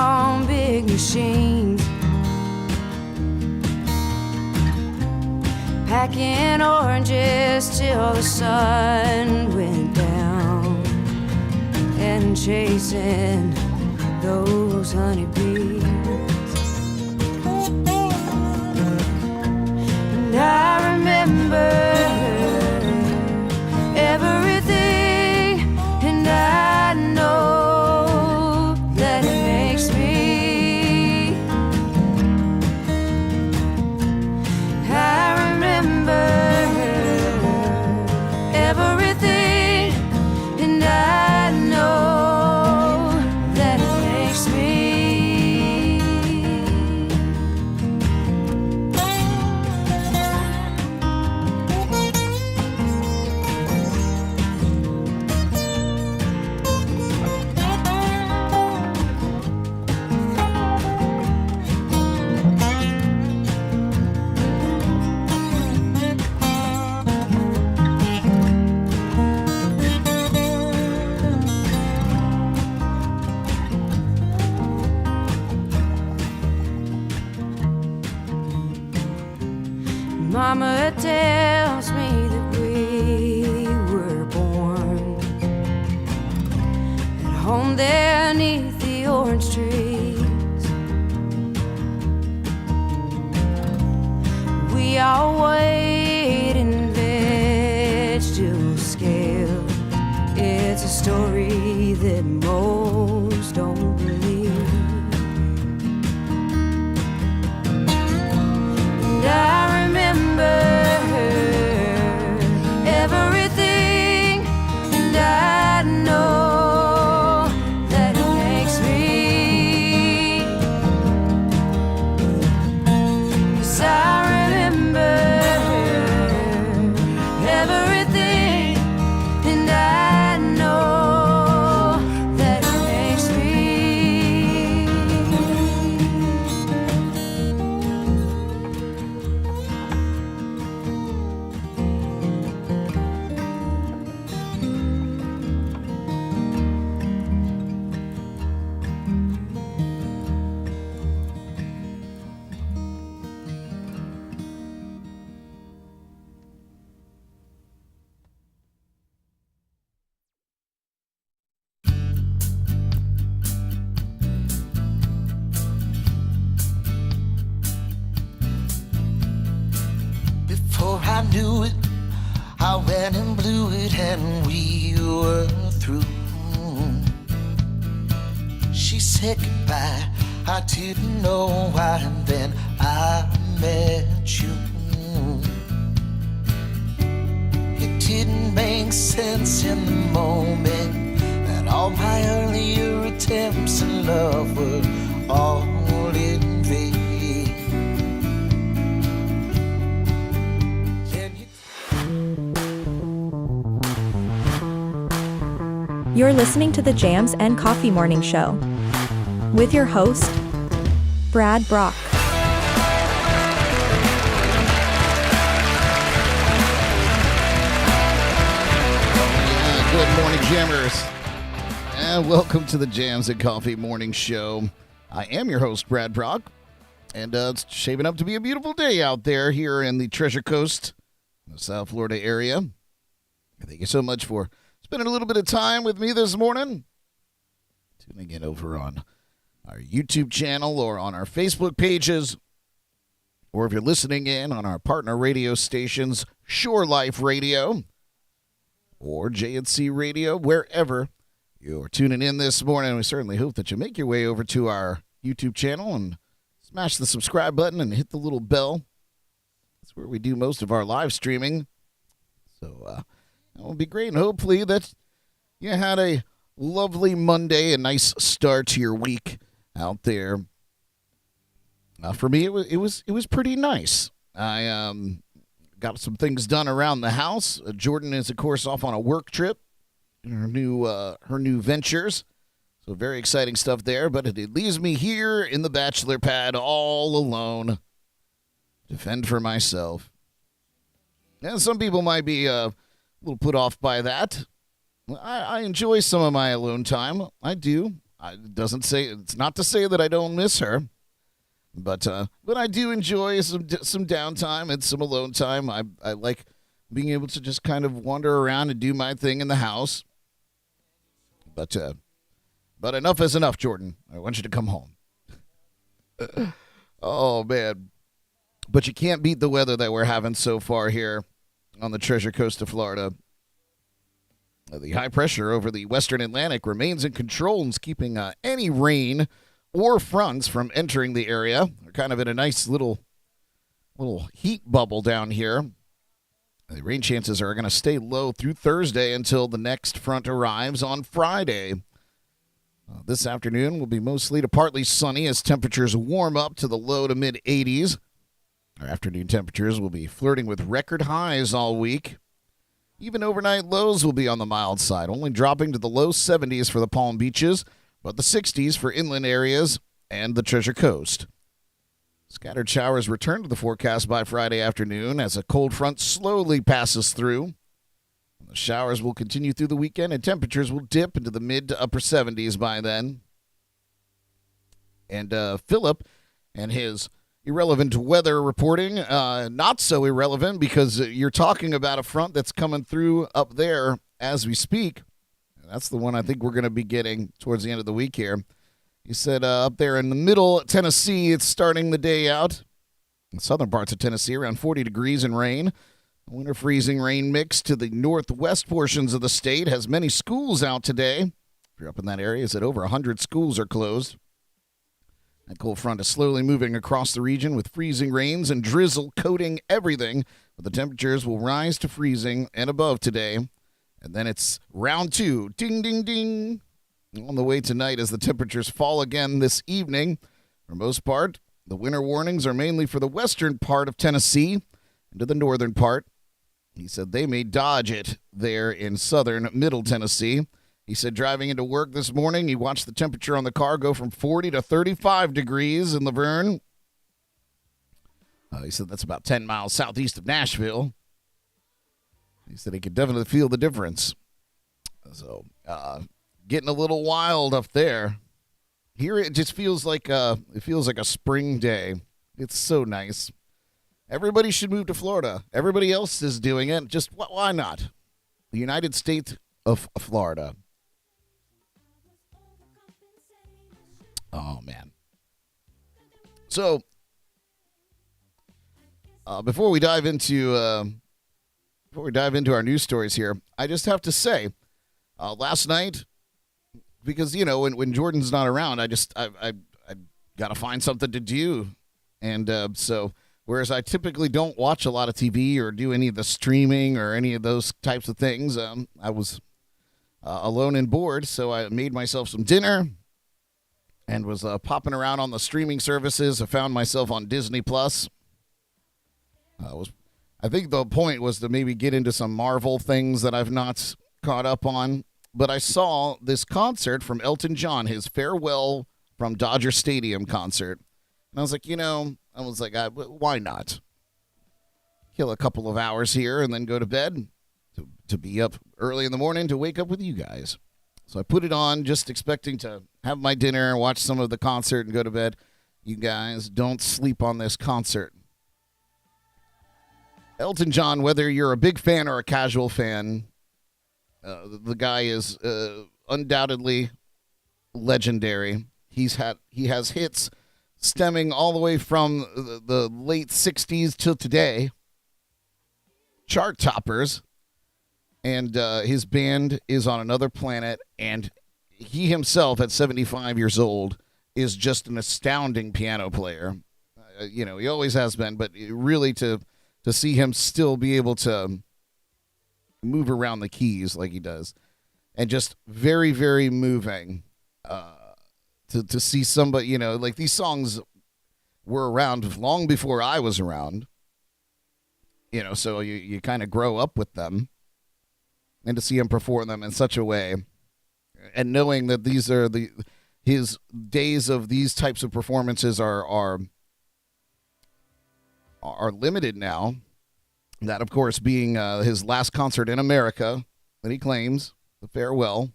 on big machines, packing oranges till the sun went down, and chasing those honeybees. And I remember everything, and I know that it makes me. I remember everything, and I know that it makes me. Mama tells me that we were born at home there 'neath the orange trees. We all wait in vegetable scale. It's a story that most don't believe. And I remember everything, and I know that it makes me. 'Cause I remember everything, and I know that it makes me. Before I knew it, I went and blew it, and we were through. She said goodbye, I didn't know why, and then I met you. It didn't make sense in the moment that all my earlier attempts at love were all in vain. You're listening to the Jams and Coffee Morning Show with your host, Brad Brock. Good morning, Jammers, and welcome to the Jams and Coffee Morning Show. I am your host, Brad Brock, and it's shaping up to be a beautiful day out there here in the Treasure Coast, the South Florida area. Thank you so much for spending a little bit of time with me this morning. Tuning in over on our YouTube channel or on our Facebook pages, or if you're listening in on our partner radio stations, Shore Life Radio or JNC Radio, wherever you're tuning in this morning. We certainly hope that you make your way over to our YouTube channel and smash the subscribe button and hit the little bell. That's where we do most of our live streaming. So, it will be great, and hopefully that you had a lovely Monday, a nice start to your week out there. For me, it was pretty nice. I got some things done around the house. Jordan is, of course, off on a work trip in her new ventures. So very exciting stuff there. But it leaves me here in the bachelor pad all alone to fend for myself. And some people might be a little put off by that. I enjoy some of my alone time. I do. It's not to say that I don't miss her, but I do enjoy some downtime and some alone time. I like being able to just kind of wander around and do my thing in the house. But enough is enough, Jordan. I want you to come home. Oh, man. But you can't beat the weather that we're having so far here on the Treasure Coast of Florida. The high pressure over the western Atlantic remains in control and is keeping any rain or fronts from entering the area. We're kind of in a nice little heat bubble down here. The rain chances are going to stay low through Thursday until the next front arrives on Friday. This afternoon will be mostly to partly sunny as temperatures warm up to the low to mid-80s. Our afternoon temperatures will be flirting with record highs all week. Even overnight lows will be on the mild side, only dropping to the low 70s for the Palm Beaches, but the 60s for inland areas and the Treasure Coast. Scattered showers return to the forecast by Friday afternoon as a cold front slowly passes through. The showers will continue through the weekend, and temperatures will dip into the mid to upper 70s by then. And Philip and his irrelevant weather reporting, not so irrelevant because you're talking about a front that's coming through up there as we speak. That's the one I think we're going to be getting towards the end of the week here. He said up there in the middle Tennessee, it's starting the day out. In southern parts of Tennessee, around 40 degrees and rain. Winter freezing rain mix to the northwest portions of the state has many schools out today. If you're up in that area, he said over 100 schools are closed. That cold front is slowly moving across the region with freezing rains and drizzle coating everything, but the temperatures will rise to freezing and above today. And then it's round two. Ding, ding, ding. On the way tonight as the temperatures fall again this evening. For the most part, the winter warnings are mainly for the western part of Tennessee and to the northern part. He said they may dodge it there in southern middle Tennessee. He said driving into work this morning, he watched the temperature on the car go from 40 to 35 degrees in Laverne. He said that's about 10 miles southeast of Nashville. He said he could definitely feel the difference. So, getting a little wild up there. Here it just feels like a spring day. It's so nice. Everybody should move to Florida. Everybody else is doing it. Just why not? The United States of Florida. Oh man. So before we dive into our news stories here, I just have to say, last night, because when Jordan's not around, I got to find something to do, and so whereas I typically don't watch a lot of TV or do any of the streaming or any of those types of things, I was alone and bored, so I made myself some dinner and was popping around on the streaming services. I found myself on Disney Plus. I think the point was to maybe get into some Marvel things that I've not caught up on. But I saw this concert from Elton John, his Farewell from Dodger Stadium concert. And I was like, why not? Kill a couple of hours here and then go to bed to be up early in the morning to wake up with you guys. So I put it on just expecting to have my dinner, watch some of the concert, and go to bed. You guys, don't sleep on this concert. Elton John, whether you're a big fan or a casual fan, the guy is undoubtedly legendary. He has hits stemming all the way from the late 60s till today. Chart toppers. And his band is on another planet, and he himself, at 75 years old, is just an astounding piano player. He always has been, but really to see him still be able to move around the keys like he does, and just very, very moving to see somebody, like these songs were around long before I was around, so you kind of grow up with them. And to see him perform them in such a way, and knowing that these are his days of these types of performances are limited now. That, of course, being his last concert in America that he claims, the Farewell.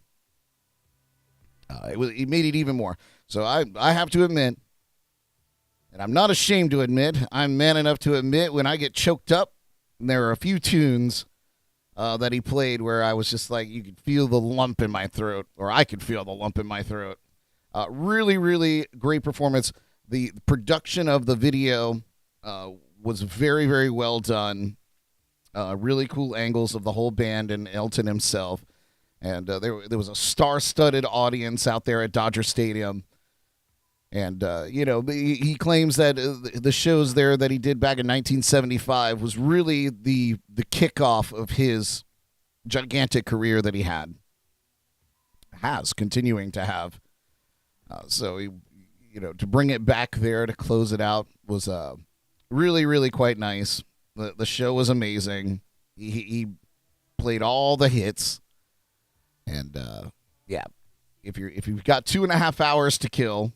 It made it even more. So I have to admit, and I'm not ashamed to admit, I'm man enough to admit when I get choked up, and there are a few tunes that he played where I was just like, you could feel the lump in my throat, or I could feel the lump in my throat. Really, really great performance. The production of the video was very, very well done. Really cool angles of the whole band and Elton himself. And there was a star-studded audience out there at Dodger Stadium. And, he claims that the shows there that he did back in 1975 was really the kickoff of his gigantic career that he continuing to have. So, to bring it back there to close it out was really, really quite nice. The show was amazing. He played all the hits. And, if you've got 2.5 hours to kill,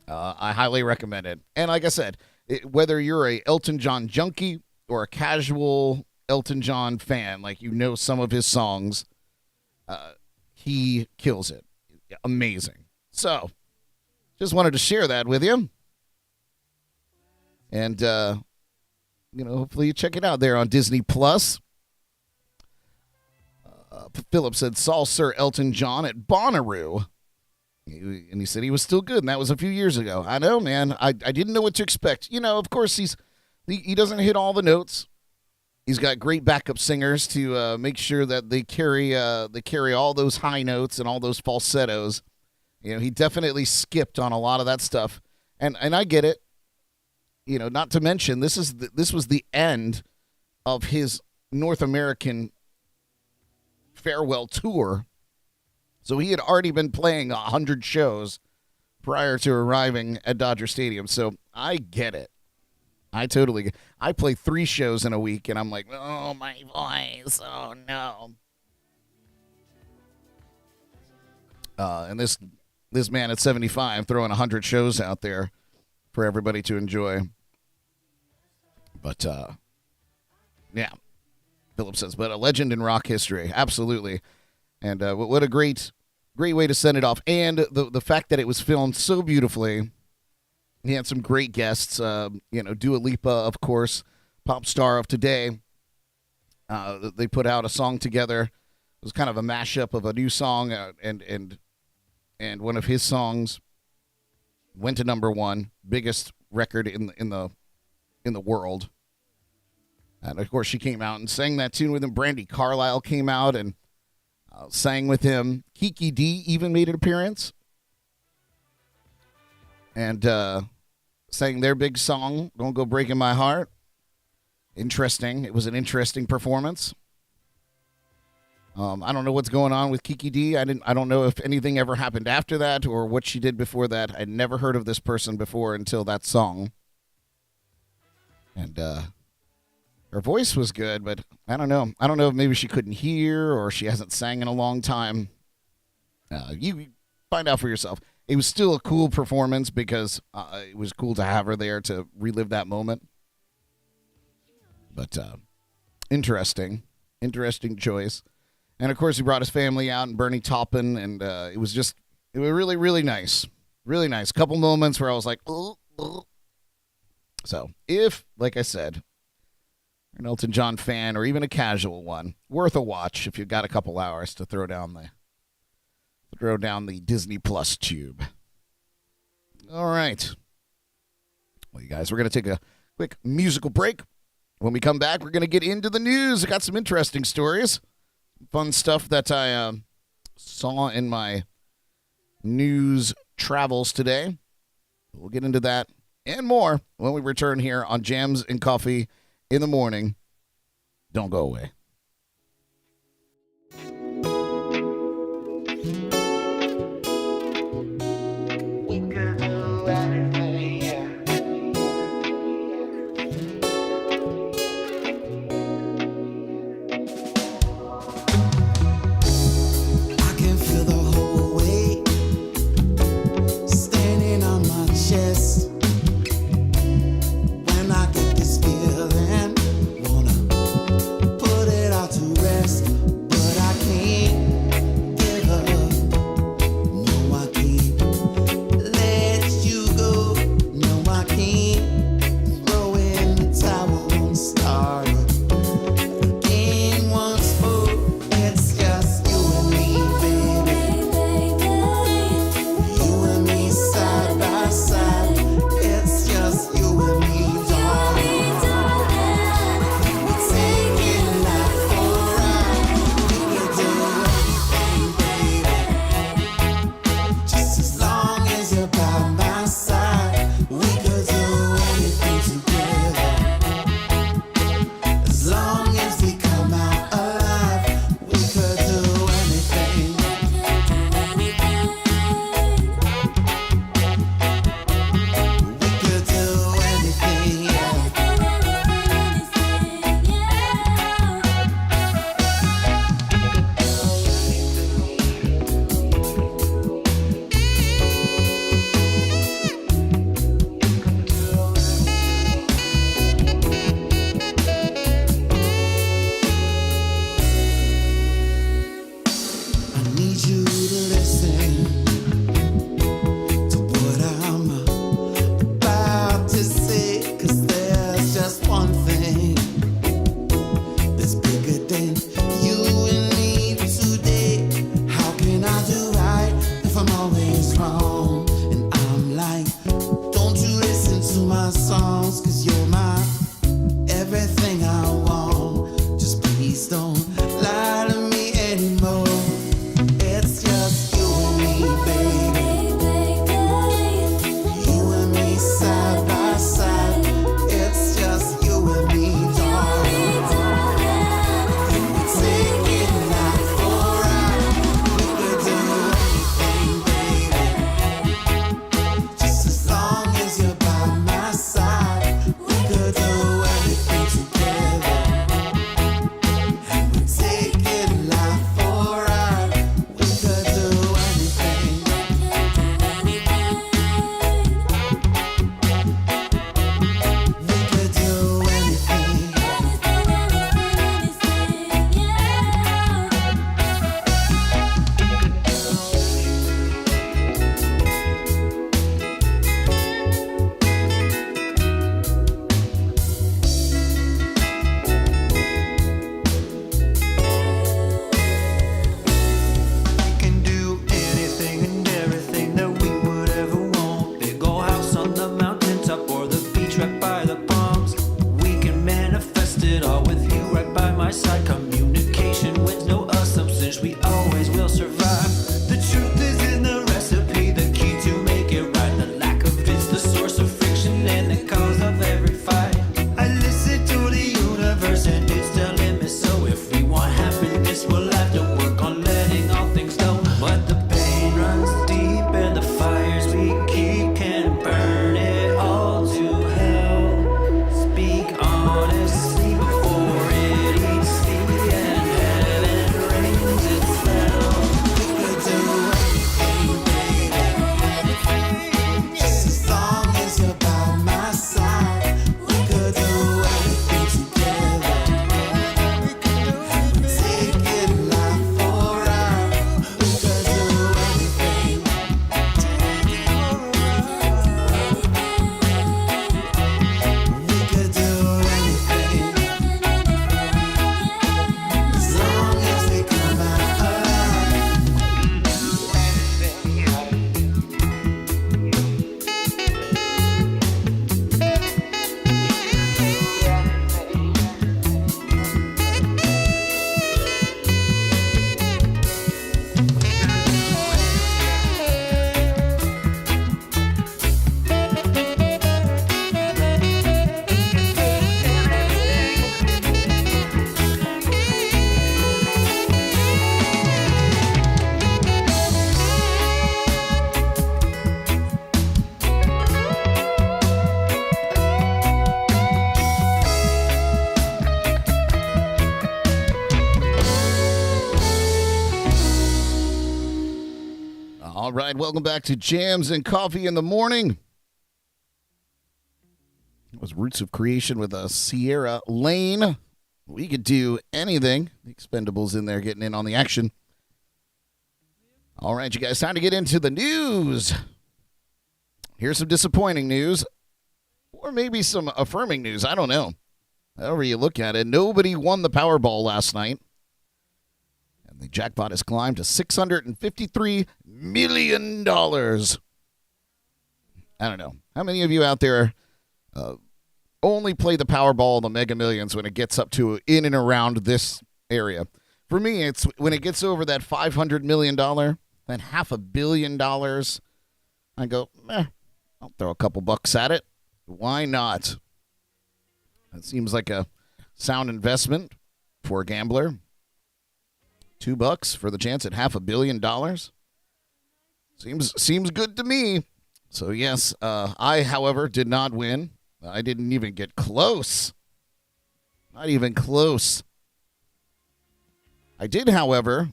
I highly recommend it. And like I said, whether you're a Elton John junkie or a casual Elton John fan, like some of his songs, he kills it. Amazing. So, just wanted to share that with you. And, hopefully you check it out there on Disney+. Philip said, saw Sir Elton John at Bonnaroo. And he said he was still good, and that was a few years ago. I know, man. I didn't know what to expect. Of course, he doesn't hit all the notes. He's got great backup singers to make sure that they carry all those high notes and all those falsettos. He definitely skipped on a lot of that stuff, and I get it. Not to mention this was the end of his North American farewell tour. So he had already been playing 100 shows prior to arriving at Dodger Stadium. So I get it. I totally get it. I play 3 shows in a week, and I'm like, oh, my voice. Oh, no. And this man at 75 throwing 100 shows out there for everybody to enjoy. But, yeah. Philip says, but a legend in rock history. Absolutely. And what a great way to send it off. And the fact that it was filmed so beautifully. He had some great guests. Dua Lipa, of course, pop star of today. They put out a song together. It was kind of a mashup of a new song and one of his songs went to #1, biggest record in the world. And of course, she came out and sang that tune with him. Brandy Carlisle came out and sang with him. Kiki D even made an appearance and sang their big song, Don't Go Breaking My Heart. Interesting. It was an interesting performance. I don't know what's going on with Kiki D. I don't know if anything ever happened after that or what she did before that. I'd never heard of this person before until that song. And her voice was good, but I don't know. I don't know if maybe she couldn't hear or she hasn't sang in a long time. You find out for yourself. It was still a cool performance because it was cool to have her there to relive that moment. But interesting choice. And, of course, he brought his family out and Bernie Taupin, and it was really, really nice. Really nice. Couple moments where I was like, ugh, ugh. So, if, like I said, you're an Elton John fan or even a casual one, worth a watch if you've got a couple hours to throw down the Disney Plus tube. All right. Well, you guys, we're going to take a quick musical break. When we come back, we're going to get into the news. I got some interesting stories. Fun stuff that I saw in my news travels today. We'll get into that and more when we return here on Jams and Coffee in the Morning. Don't go away. When I get this feeling, wanna put lost 'cause you're my everything I want. Just please don't lie to me anymore. It's just you and me, baby. You and me side by side. It's just you and me, darling. You would take it like for right. We could do anything, baby. Just as long as you're by my side. We could do anything together. And we take it like for right. We could do anything. We could do anything. We can do anything and everything that we would ever want. Big old house on the mountaintop or the beach right by the palms. We can manifest it all with you right by my side. Communication with no assumptions, we always will survive. The truth is in the recipe, the key to make it right. The lack of it's the source of friction and the cause of every fight. I listen to the universe and it's telling me so. If we want happiness, we'll have to work on letting all things go. But the pain runs deep and the fires we keep can burn it all to hell. Speak honestly before it eats thee and heaven rains its spell. We could do anything, baby. Just as long as you're by my side. We could do anything together. We could take it like for right. We could do anything. We could do anything. As long as we come out alive. All right, welcome back to Jams and Coffee in the Morning. It was Roots of Creation with Sierra Lane. We could do anything. The Expendables in there getting in on the action. All right, you guys, time to get into the news. Here's some disappointing news, or maybe some affirming news. I don't know. However you look at it, nobody won the Powerball last night. And the jackpot has climbed to $653 million. I don't know. How many of you out there only play the Powerball and the Mega Millions when it gets up to in and around this area? For me, it's when it gets over that $500 million, that $500 million, I go, I'll throw a couple bucks at it. Why not? That seems like a sound investment for a gambler. $2 for the chance at $500 million. Seems good to me. So yes, I, however, did not win. I didn't even get close. Not even close. I did, however,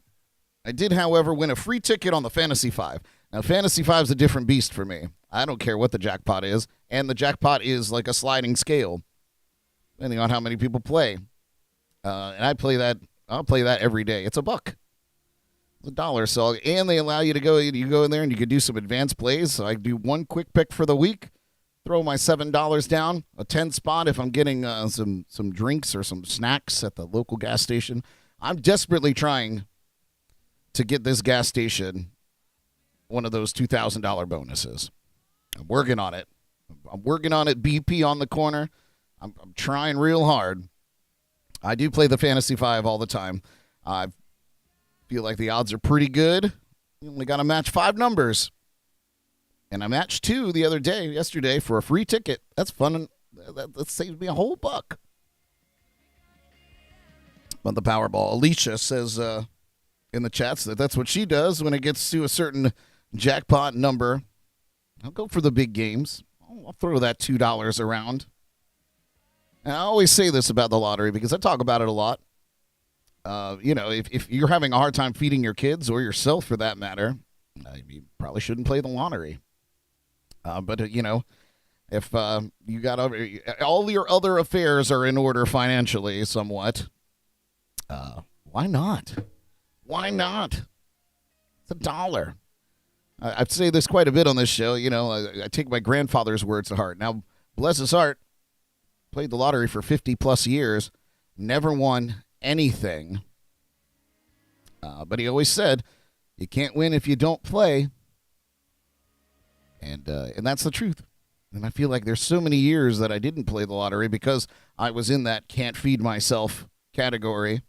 win a free ticket on the Fantasy 5. Now, Fantasy 5 is a different beast for me. I don't care what the jackpot is, and the jackpot is like a sliding scale, depending on how many people play. And I play that. I'll play that every day. It's $1. It's $1. So, and they allow you to go. You go in there and you can do some advanced plays. So I do one quick pick for the week. Throw my $7 down, a 10 spot if I'm getting some drinks or some snacks at the local gas station. I'm desperately trying to get this gas station one of those $2,000 bonuses. I'm working on it. I'm working on it. BP on the corner. I'm trying real hard. I do play the Fantasy 5 all the time. I feel like the odds are pretty good. You only got to match 5 numbers. And I matched 2 yesterday for a free ticket. That's fun. That saves me a whole $1. But the Powerball, Alicia says in the chats that's what she does when it gets to a certain jackpot number. I'll go for the big games. I'll throw that $2 around. And I always say this about the lottery because I talk about it a lot. If you're having a hard time feeding your kids or yourself for that matter, you probably shouldn't play the lottery. But if you got all your other affairs are in order financially somewhat, why not? Why not? It's $1. I say this quite a bit on this show. I take my grandfather's words to heart. Now, bless his heart, played the lottery for 50-plus years, never won anything. But he always said, you can't win if you don't play. And that's the truth. And I feel like there's so many years that I didn't play the lottery because I was in that can't feed myself category.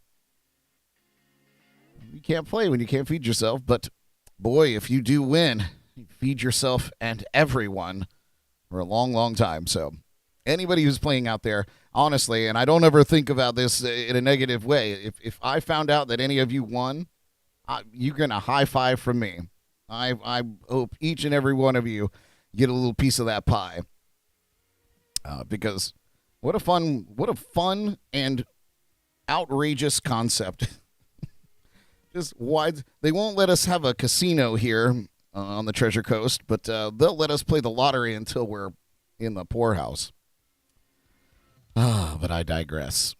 You can't play when you can't feed yourself, but boy, if you do win, you feed yourself and everyone for a long, long time. So anybody who's playing out there, honestly, and I don't ever think about this in a negative way, if I found out that any of you won, you're going to high five from me. I hope each and every one of you get a little piece of that pie. Because what a fun and outrageous concept. Just why they won't let us have a casino here on the Treasure Coast, but they'll let us play the lottery until we're in the poorhouse. But I digress.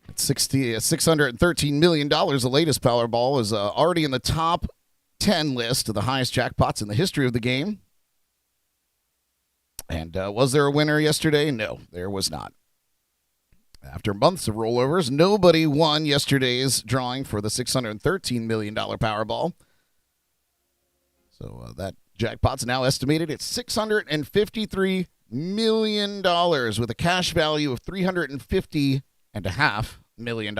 At $613 million, the latest Powerball is already in the top 10 list of the highest jackpots in the history of the game. And was there a winner yesterday? No, there was not. After months of rollovers, nobody won yesterday's drawing for the $613 million Powerball. So that jackpot's now estimated at $653 million with a cash value of $350.5 million.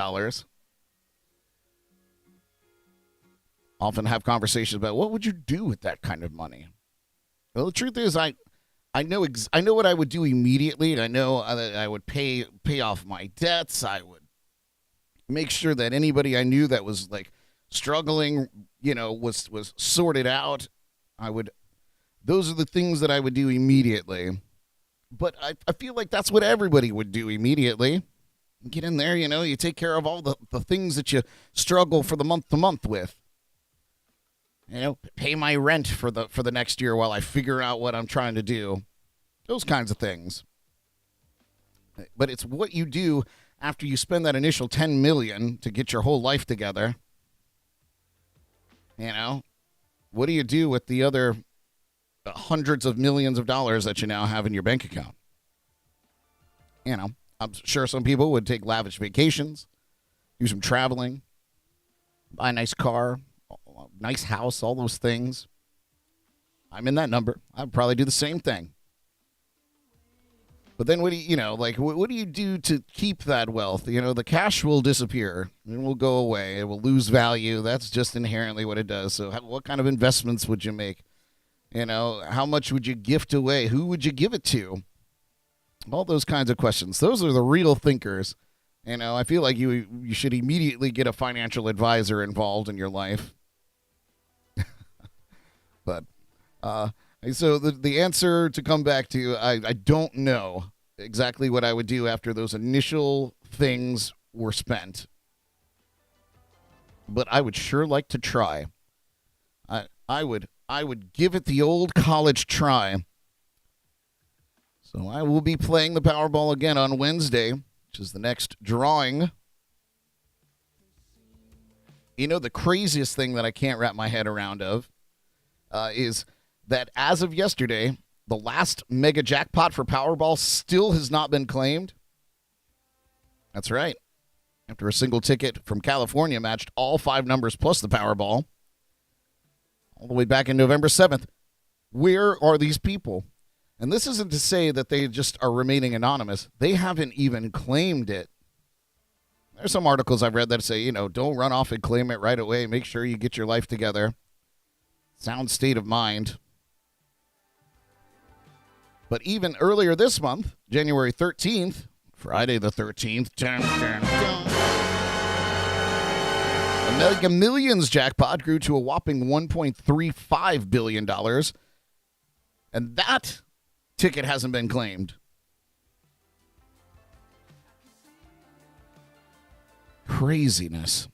Often have conversations about what would you do with that kind of money. Well, the truth is, I know what I would do immediately. I know I would pay off my debts. I would make sure that anybody I knew that was like struggling, was sorted out. Those are the things that I would do immediately. But I feel like that's what everybody would do immediately. Get in there, you take care of all the things that you struggle for the month to month with. Pay my rent for the next year while I figure out what I'm trying to do. Those kinds of things. But it's what you do after you spend that initial $10 million to get your whole life together. What do you do with the other hundreds of millions of dollars that you now have in your bank account? I'm sure some people would take lavish vacations, do some traveling, buy a nice car, nice house, all those things. I'm in that number. I'd probably do the same thing. But then what do you do to keep that wealth? The cash will disappear. It will go away. It will lose value. That's just inherently what it does. So what kind of investments would you make? How much would you gift away? Who would you give it to? All those kinds of questions. Those are the real thinkers. I feel like you should immediately get a financial advisor involved in your life. But so the answer to come back to, I don't know exactly what I would do after those initial things were spent. But I would sure like to try. I would give it the old college try. So I will be playing the Powerball again on Wednesday, which is the next drawing. The craziest thing that I can't wrap my head around is that as of yesterday, the last mega jackpot for Powerball still has not been claimed. That's right. After a single ticket from California matched all 5 numbers plus the Powerball, all the way back in November 7th, Where are these people? And this isn't to say that they just are remaining anonymous. They haven't even claimed it. There's some articles I've read that say, don't run off and claim it right away. Make sure you get your life together. Sound state of mind. But even earlier this month, January 13th, Friday the 13th, the Mega Millions jackpot grew to a whopping $1.35 billion. And that ticket hasn't been claimed. Craziness.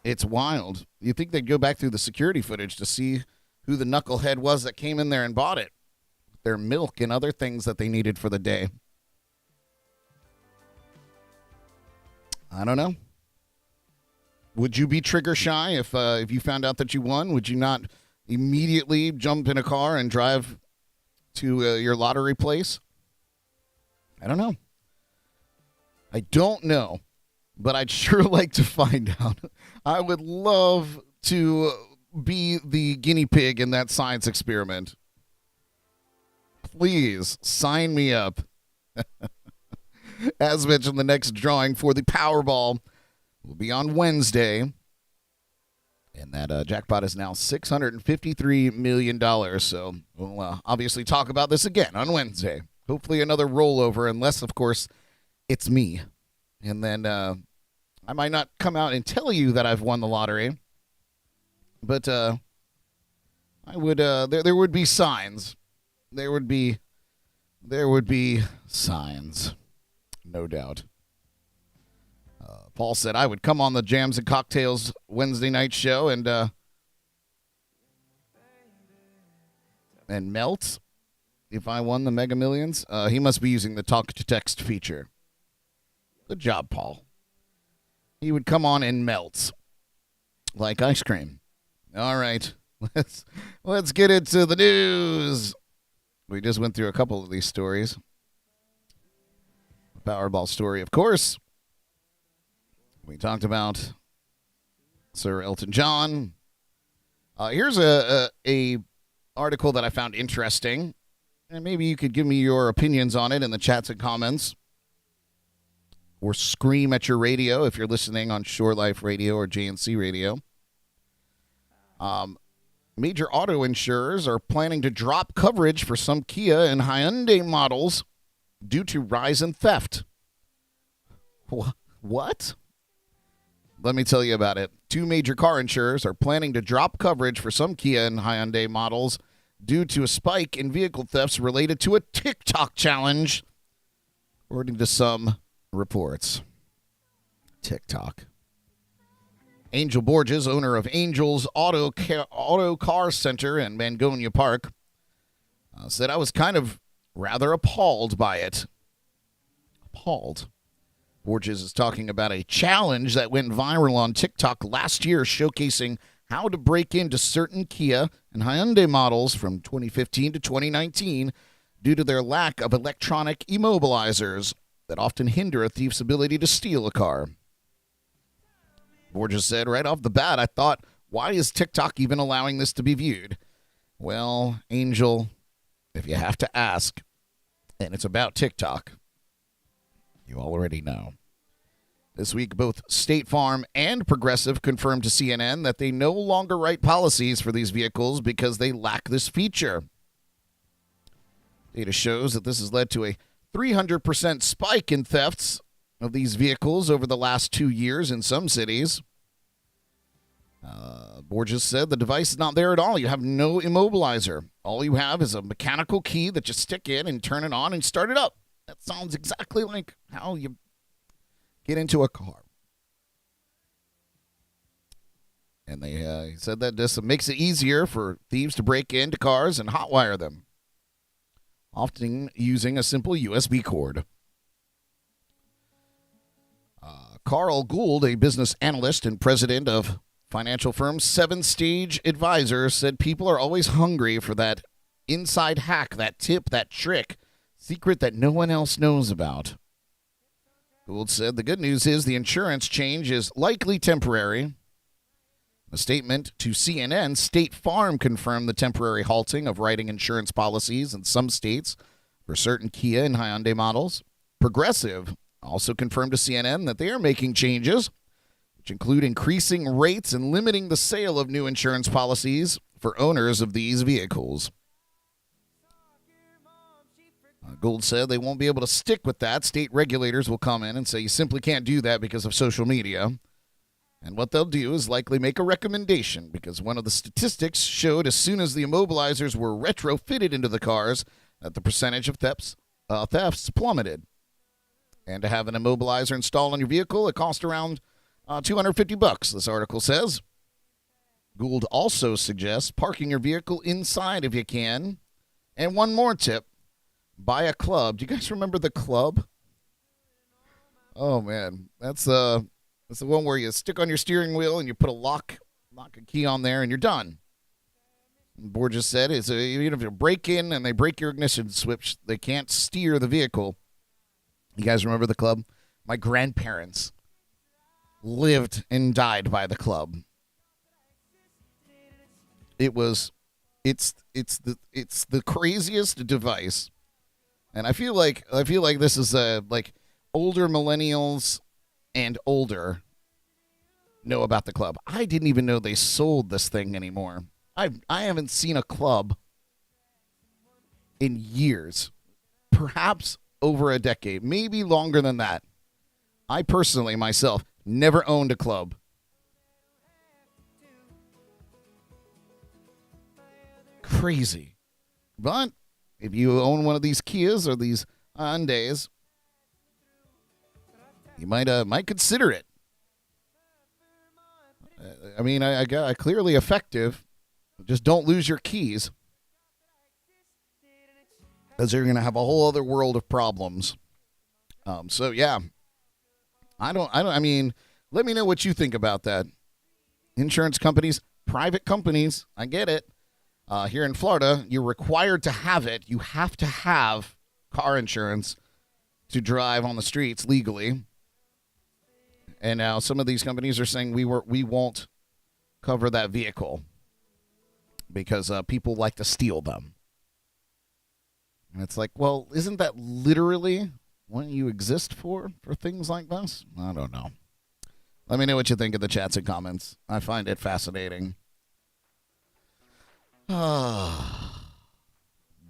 It's wild. You think they'd go back through the security footage to see who the knucklehead was that came in there and bought it. Their milk and other things that they needed for the day. I don't know. Would you be trigger shy if you found out that you won? Would you not immediately jump in a car and drive to your lottery place? I don't know. I don't know, but I'd sure like to find out. I would love to be the guinea pig in that science experiment. Please sign me up. As mentioned, the next drawing for the Powerball will be on Wednesday. And that jackpot is now $653 million. So we'll obviously talk about this again on Wednesday. Hopefully another rollover, unless, of course, it's me. And then I might not come out and tell you that I've won the lottery. But I would. There would be signs. There would be signs. No doubt. Paul said I would come on the Jams and Cocktails Wednesday night show and melt if I won the Mega Millions. He must be using the talk to text feature. Good job, Paul. He would come on and melt like ice cream. All right, let's get into the news. We just went through a couple of these stories. Powerball story, of course. We talked about Sir Elton John. Here's a article that I found interesting, and maybe you could give me your opinions on it in the chats and comments, or scream at your radio if you're listening on Shore Life Radio or JNC Radio. Major auto insurers are planning to drop coverage for some Kia and Hyundai models due to rise in theft. What? Let me tell you about it. Two major car insurers are planning to drop coverage for some Kia and Hyundai models due to a spike in vehicle thefts related to a TikTok challenge, according to some reports. TikTok. Angel Borges, owner of Angel's Auto Car Center in Mangonia Park, said I was kind of rather appalled by it. Appalled. Borges is talking about a challenge that went viral on TikTok last year showcasing how to break into certain Kia and Hyundai models from 2015 to 2019 due to their lack of electronic immobilizers that often hinder a thief's ability to steal a car. Borges said, right off the bat, I thought, why is TikTok even allowing this to be viewed? Well, Angel, if you have to ask, and it's about TikTok, you already know. This week, both State Farm and Progressive confirmed to CNN that they no longer write policies for these vehicles because they lack this feature. Data shows that this has led to a 300% spike in thefts of these vehicles over the last 2 years in some cities. Borges said the device is not there at all. You have no immobilizer. All you have is a mechanical key that you stick in and turn it on and start it up. That sounds exactly like how you get into a car. And he said that this makes it easier for thieves to break into cars and hotwire them, often using a simple USB cord. Carl Gould, a business analyst and president of financial firm Seven Stage Advisors, said people are always hungry for that inside hack, that tip, that trick, secret that no one else knows about. Gould said the good news is the insurance change is likely temporary. A statement to CNN, State Farm confirmed the temporary halting of writing insurance policies in some states for certain Kia and Hyundai models. Progressive also confirmed to CNN that they are making changes, which include increasing rates and limiting the sale of new insurance policies for owners of these vehicles. Gould said they won't be able to stick with that. State regulators will come in and say you simply can't do that because of social media. And what they'll do is likely make a recommendation, because one of the statistics showed as soon as the immobilizers were retrofitted into the cars that the percentage of thefts plummeted. And to have an immobilizer installed on your vehicle, it costs around $250, this article says. Gould also suggests parking your vehicle inside if you can. And one more tip, buy a club. Do you guys remember the club? Oh, man. That's the one where you stick on your steering wheel and you put a key on there, and you're done. And Borges said, even if you break in and they break your ignition switch, they can't steer the vehicle. You guys remember the club? My grandparents lived and died by the club. It's the craziest device, and I feel like this is like older millennials and older know about the club. I didn't even know they sold this thing anymore. I haven't seen a club in years, perhaps over a decade, maybe longer than that. I personally, myself, never owned a club. Crazy. But if you own one of these Kias or these Hyundais, you might consider it. I clearly effective. Just don't lose your keys, because you're going to have a whole other world of problems. So yeah, I mean, let me know what you think about that. Insurance companies, private companies, I get it. Here in Florida, you're required to have it. You have to have car insurance to drive on the streets legally. And now some of these companies are saying we won't cover that vehicle because people like to steal them. And it's like, well, isn't that literally what you exist for things like this? I don't know. Let me know what you think in the chats and comments. I find it fascinating.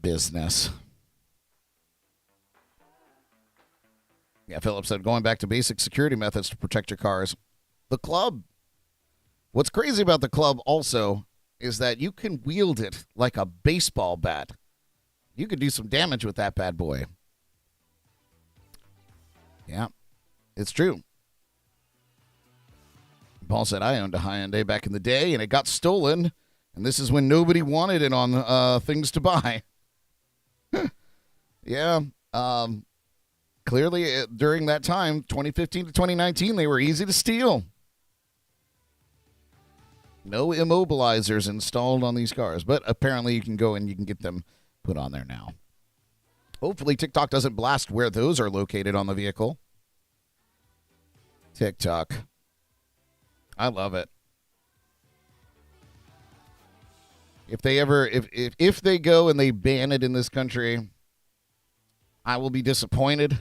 Business. Yeah, Philip said, going back to basic security methods to protect your cars. The club. What's crazy about the club also is that you can wield it like a baseball bat. You could do some damage with that bad boy. Yeah, it's true. Paul said, I owned a Hyundai back in the day, and it got stolen, and this is when nobody wanted it on things to buy. Yeah, clearly during that time, 2015 to 2019, they were easy to steal. No immobilizers installed on these cars, but apparently you can go and you can get them put on there now. Hopefully TikTok doesn't blast where those are located on the vehicle. TikTok. I love it. If they go and they ban it in this country, I will be disappointed,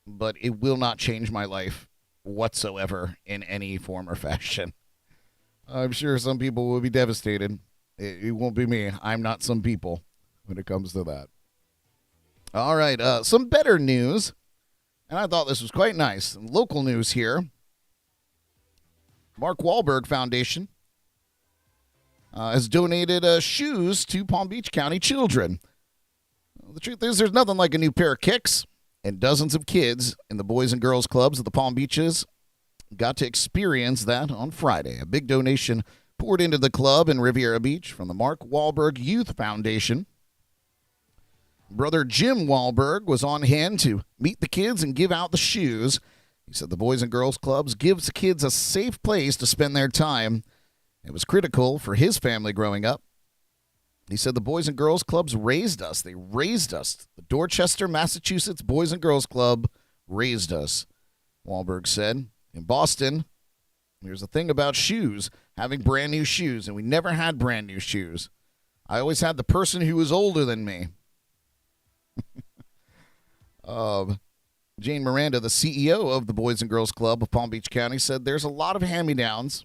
but it will not change my life whatsoever in any form or fashion. I'm sure some people will be devastated. It won't be me. I'm not some people when it comes to that. All right, some better news, and I thought this was quite nice. Local news here. Mark Wahlberg Foundation has donated shoes to Palm Beach County children. The truth is, there's nothing like a new pair of kicks, and dozens of kids in the Boys and Girls Clubs at the Palm Beaches got to experience that on Friday. A big donation poured into the club in Riviera Beach from the Mark Wahlberg Youth Foundation. Brother Jim Wahlberg was on hand to meet the kids and give out the shoes. He said the Boys and Girls Clubs gives kids a safe place to spend their time. It was critical for his family growing up. He said the Boys and Girls Clubs raised us. They raised us. The Dorchester, Massachusetts Boys and Girls Club raised us, Wahlberg said. In Boston, Here's the thing about shoes, having brand new shoes, and we never had brand new shoes. I always had the person who was older than me. Jane Miranda, the CEO of the Boys and Girls Club of Palm Beach County, said there's a lot of hand-me-downs,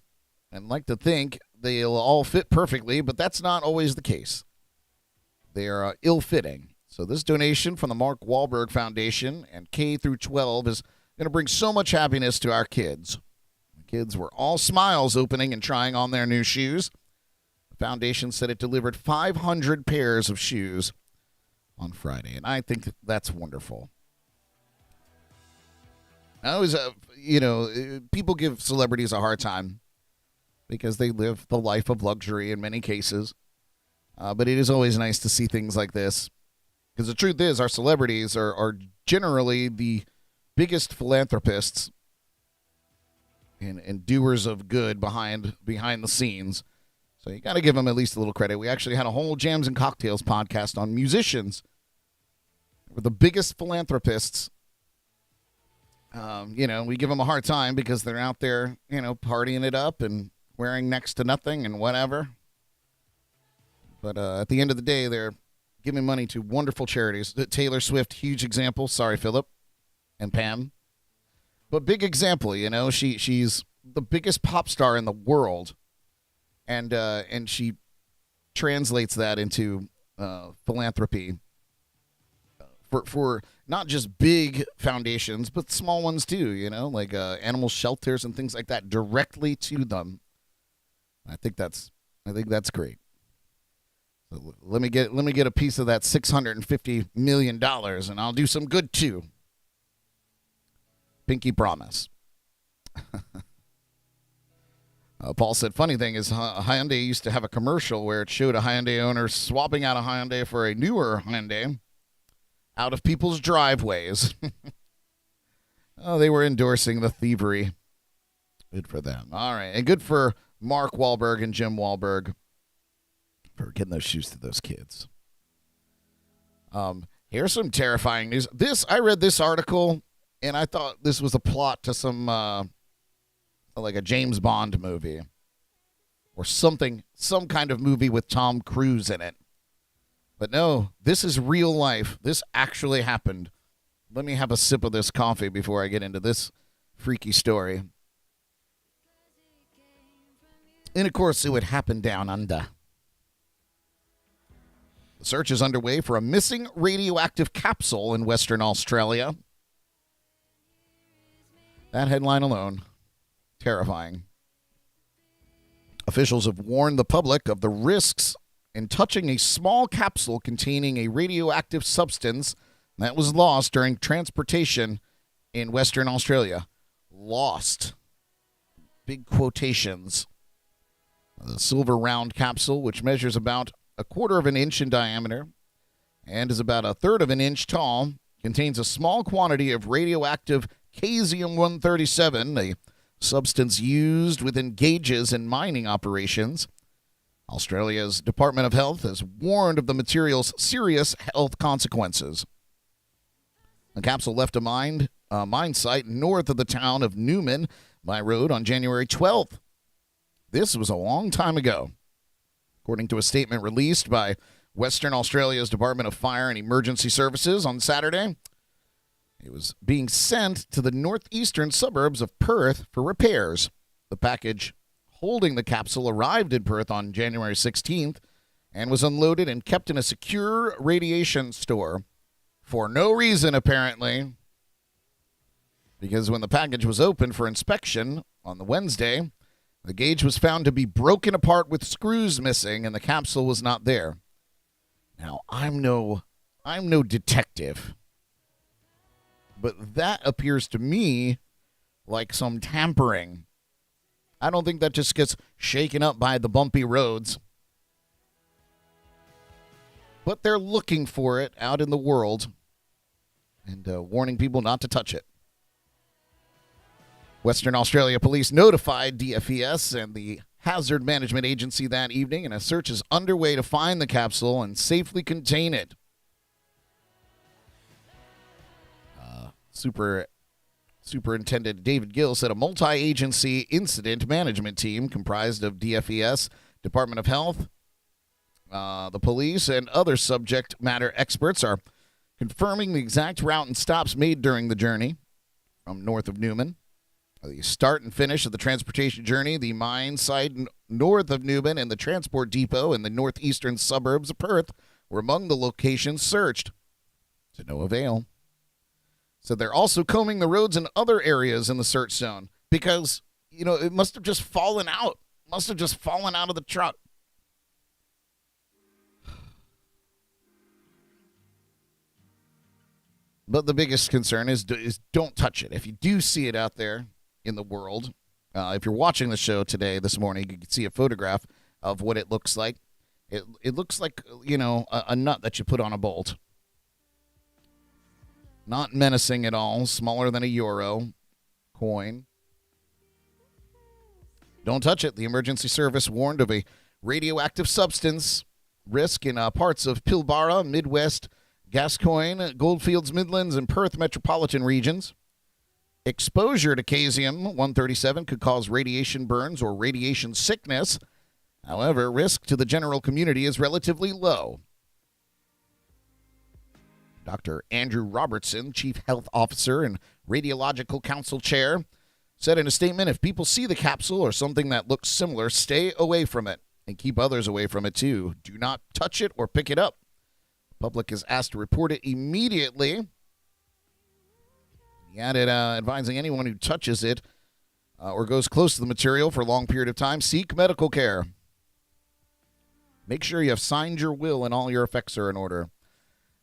and like to think they'll all fit perfectly, but that's not always the case. They are ill-fitting. So this donation from the Mark Wahlberg Foundation and K through 12 is going to bring so much happiness to our kids. The kids were all smiles opening and trying on their new shoes. The foundation said it delivered 500 pairs of shoes on Friday, and I think that's wonderful. I always, people give celebrities a hard time because they live the life of luxury in many cases. But it is always nice to see things like this. Because the truth is, our celebrities are generally the biggest philanthropists and doers of good behind the scenes. So you got to give them at least a little credit. We actually had a whole Jams and Cocktails podcast on musicians. We're the biggest philanthropists. We give them a hard time because they're out there, partying it up and wearing next to nothing and whatever. But at the end of the day, they're giving money to wonderful charities. Taylor Swift, huge example. Sorry, Philip and Pam. But big example, she's the biggest pop star in the world. And she translates that into philanthropy for not just big foundations, but small ones too, like animal shelters and things like that directly to them. I think that's great. So let me get a piece of that $650 million, and I'll do some good too. Pinky promise. Paul said, funny thing is, Hyundai used to have a commercial where it showed a Hyundai owner swapping out a Hyundai for a newer Hyundai out of people's driveways. They were endorsing the thievery. Good for them. All right, and good for Mark Wahlberg and Jim Wahlberg for getting those shoes to those kids. Here's some terrifying news. I read this article, and I thought this was a plot to some, like a James Bond movie or something, some kind of movie with Tom Cruise in it. But no, this is real life. This actually happened. Let me have a sip of this coffee before I get into this freaky story. And, of course, it would happen down under. The search is underway for a missing radioactive capsule in Western Australia. That headline alone, terrifying. Officials have warned the public of the risks in touching a small capsule containing a radioactive substance that was lost during transportation in Western Australia. Lost. Big quotations. The silver round capsule, which measures about 1/4 of an inch in diameter and is about 1/3 of an inch tall, contains a small quantity of radioactive cesium-137, a substance used within gauges in mining operations. Australia's Department of Health has warned of the material's serious health consequences. The capsule left a mine site north of the town of Newman by road on January 12th. This was a long time ago. According to a statement released by Western Australia's Department of Fire and Emergency Services on Saturday, it was being sent to the northeastern suburbs of Perth for repairs. The package holding the capsule arrived in Perth on January 16th and was unloaded and kept in a secure radiation store for no reason, apparently. Because when the package was opened for inspection on the Wednesday, the gauge was found to be broken apart with screws missing, and the capsule was not there. Now, I'm no detective, but that appears to me like some tampering. I don't think that just gets shaken up by the bumpy roads. But they're looking for it out in the world and warning people not to touch it. Western Australia Police notified DFES and the Hazard Management Agency that evening, and a search is underway to find the capsule and safely contain it. Super Superintendent David Gill said a multi-agency incident management team comprised of DFES, Department of Health, the police, and other subject matter experts are confirming the exact route and stops made during the journey from north of Newman. The start and finish of the transportation journey, the mine site north of Newman, and the transport depot in the northeastern suburbs of Perth were among the locations searched. To no avail. So they're also combing the roads in other areas in the search zone because, it must have just fallen out. Must have just fallen out of the truck. But the biggest concern is don't touch it. If you do see it out there in the world, if you're watching the show this morning, you can see a photograph of what it looks like. It looks like, a nut that you put on a bolt. Not menacing at all, smaller than a euro coin. Don't touch it. The emergency service warned of a radioactive substance risk in parts of Pilbara, Midwest, Gascoyne, Goldfields, Midlands, and Perth metropolitan regions. Exposure to caesium-137 could cause radiation burns or radiation sickness. However, risk to the general community is relatively low. Dr. Andrew Robertson, Chief Health Officer and Radiological Council Chair, said in a statement, if people see the capsule or something that looks similar, stay away from it and keep others away from it too. Do not touch it or pick it up. The public is asked to report it immediately. He added, advising anyone who touches it or goes close to the material for a long period of time, seek medical care. Make sure you have signed your will and all your effects are in order.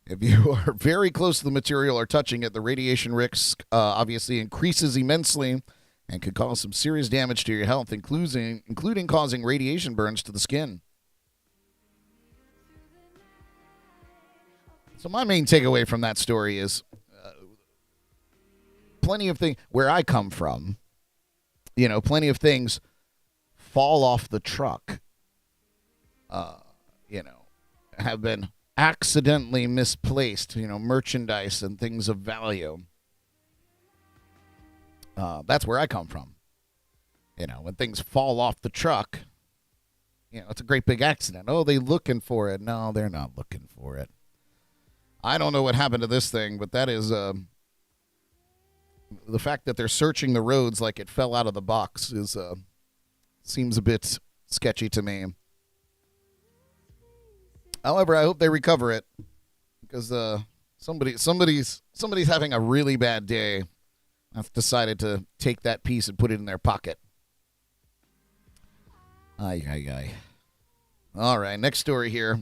If you are very close to the material or touching it, the radiation risk obviously increases immensely and could cause some serious damage to your health, including causing radiation burns to the skin. So my main takeaway from that story is plenty of things where I come from, plenty of things fall off the truck, have been accidentally misplaced, merchandise and things of value. That's where I come from. When things fall off the truck, it's a great big accident. Oh, they looking for it. No, they're not looking for it. I don't know what happened to this thing, but that is the fact that they're searching the roads like it fell out of the box seems a bit sketchy to me. However, I hope they recover it because somebody's having a really bad day. I've decided to take that piece and put it in their pocket. Ay. All right, next story here.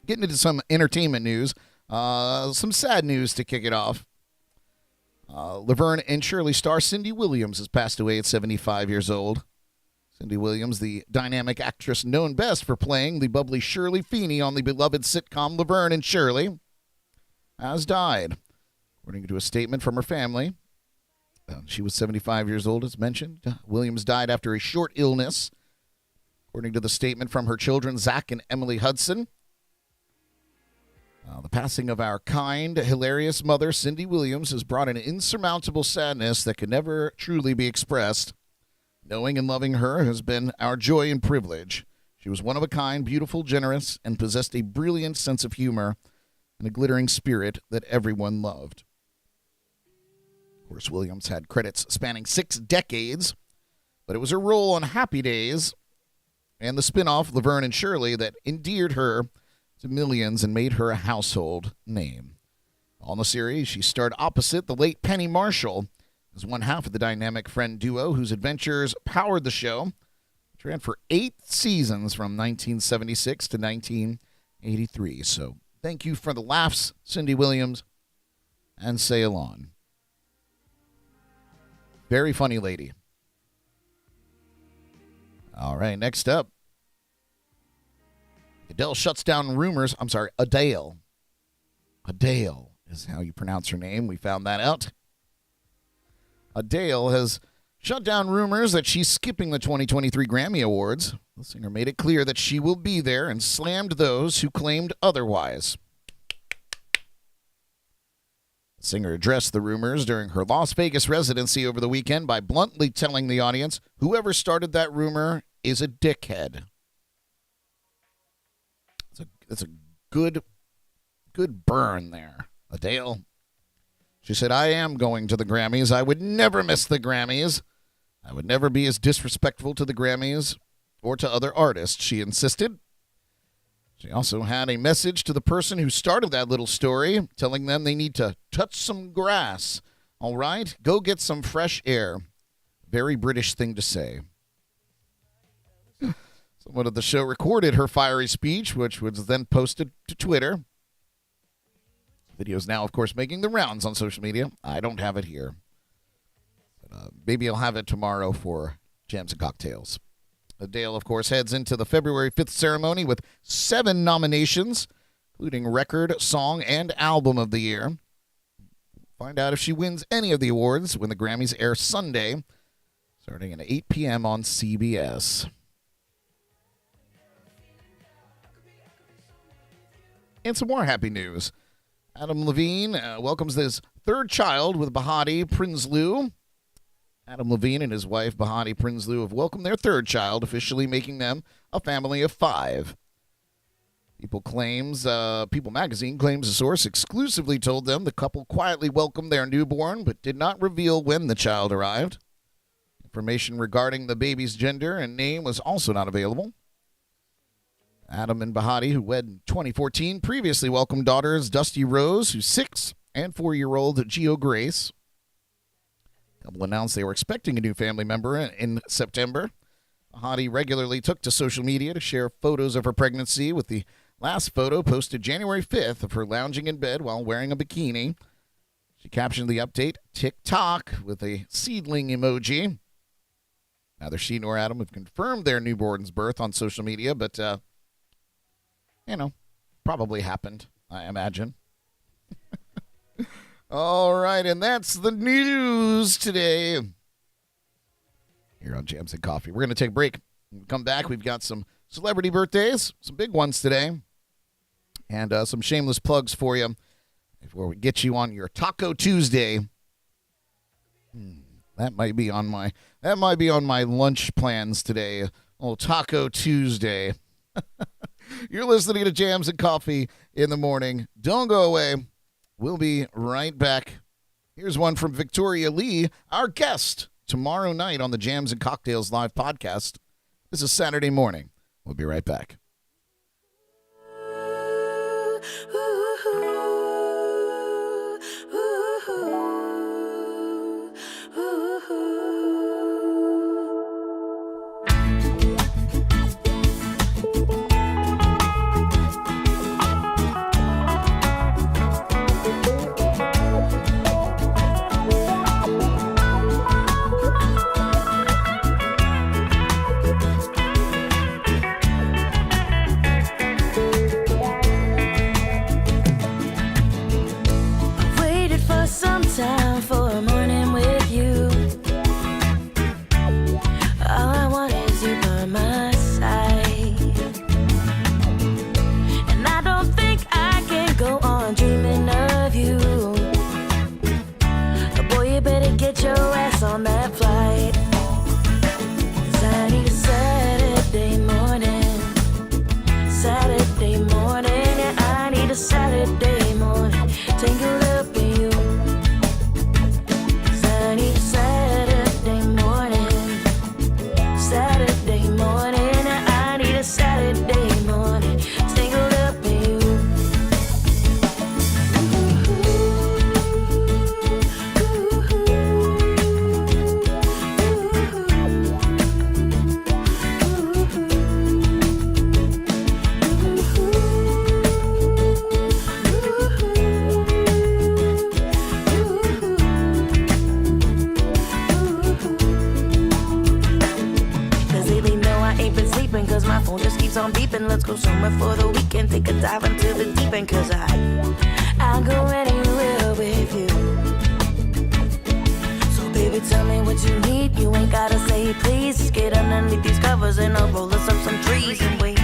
Getting into some entertainment news. Some sad news to kick it off. Laverne and Shirley star Cindy Williams has passed away at 75 years old. Cindy Williams, the dynamic actress known best for playing the bubbly Shirley Feeney on the beloved sitcom Laverne and Shirley, has died. According to a statement from her family, she was 75 years old, as mentioned. Williams died after a short illness. According to the statement from her children, Zach and Emily Hudson, the passing of our kind, hilarious mother, Cindy Williams, has brought an insurmountable sadness that can never truly be expressed. Knowing and loving her has been our joy and privilege. She was one of a kind, beautiful, generous, and possessed a brilliant sense of humor and a glittering spirit that everyone loved. Of course, Williams had credits spanning 6 decades, but it was her role on Happy Days and the spin-off Laverne and Shirley that endeared her to millions and made her a household name. On the series, she starred opposite the late Penny Marshall as one half of the dynamic friend duo whose adventures powered the show, which ran for 8 seasons from 1976 to 1983. So thank you for the laughs, Cindy Williams, and sail on. Very funny lady. All right, next up. Adele shuts down rumors. I'm sorry, Adele. Adele is how you pronounce her name. We found that out. Adele has shut down rumors that she's skipping the 2023 Grammy Awards. The singer made it clear that she will be there and slammed those who claimed otherwise. Singer addressed the rumors during her Las Vegas residency over the weekend by bluntly telling the audience, whoever started that rumor is a dickhead. It's a good burn there, Adele. She said, I am going to the Grammys. I would never miss the Grammys. I would never be as disrespectful to the Grammys or to other artists, she insisted. She also had a message to the person who started that little story, telling them they need to touch some grass. All right? Go get some fresh air. Very British thing to say. Someone at the show recorded her fiery speech, which was then posted to Twitter. The video is now, of course, making the rounds on social media. I don't have it here. But, maybe I'll have it tomorrow for Jams and Cocktails. Adele, of course, heads into the February 5th ceremony with 7 nominations, including Record, Song, and Album of the Year. Find out if she wins any of the awards when the Grammys air Sunday, starting at 8 p.m. on CBS. And some more happy news. Adam Levine welcomes his 3rd child with Bahati Prinsloo. Adam Levine and his wife Bahati Prinsloo have welcomed their 3rd child, officially making them a family of 5. People magazine claims a source exclusively told them the couple quietly welcomed their newborn, but did not reveal when the child arrived. Information regarding the baby's gender and name was also not available. Adam and Bahati, who wed in 2014, previously welcomed daughters Dusty Rose, who's 6, and 4-year-old Gio Grace. The couple announced they were expecting a new family member in September. Bahati regularly took to social media to share photos of her pregnancy, with the last photo posted January 5th of her lounging in bed while wearing a bikini. She captioned the update, "TikTok," with a seedling emoji. Neither she nor Adam have confirmed their newborn's birth on social media, but probably happened, I imagine. All right, and that's the news today here on Jams and Coffee. We're going to take a break. When we come back, we've got some celebrity birthdays, some big ones today, and some shameless plugs for you before we get you on your Taco Tuesday. That might be on my lunch plans today. Oh, Taco Tuesday. You're listening to Jams and Coffee in the morning. Don't go away. We'll be right back. Here's one from Victoria Lee, our guest, tomorrow night on the Jams and Cocktails live podcast. This is Saturday morning. We'll be right back. Time for a morning with you. All I want is you by my side, and I don't think I can go on dreaming of you. Boy, you better get your ass on that flight, 'cause I need a Saturday morning, yeah, I need a Saturday morning, tangled up in you. Saturday morning, I need a Saturday morning, tangled up in you. Cause my phone just keeps on beeping. Let's go somewhere for the weekend, take a dive into the deep end, cause I'll go anywhere with you. So baby, tell me what you need. You ain't gotta say please. Just get underneath these covers and I'll roll us up some trees and wait.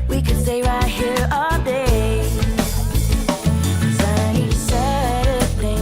We could stay right here all day, 'cause I need a Saturday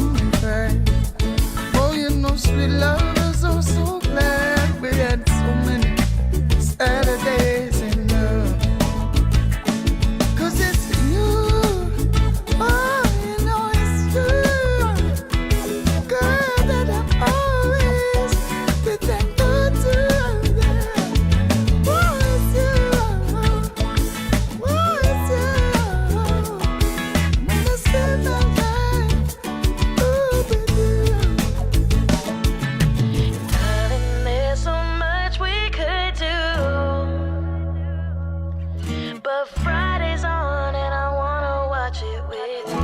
coming back. Oh, you know, sweet lovers, I'm so glad we had so many Saturdays in love. 'Cause it's you, oh, you know it's you, girl, that I always be thankful to. Oh, it's you, oh, it's you. Wanna spend my life, ooh, with you. Darling, there's so much we could do. But Friday's on and I wanna watch it with you.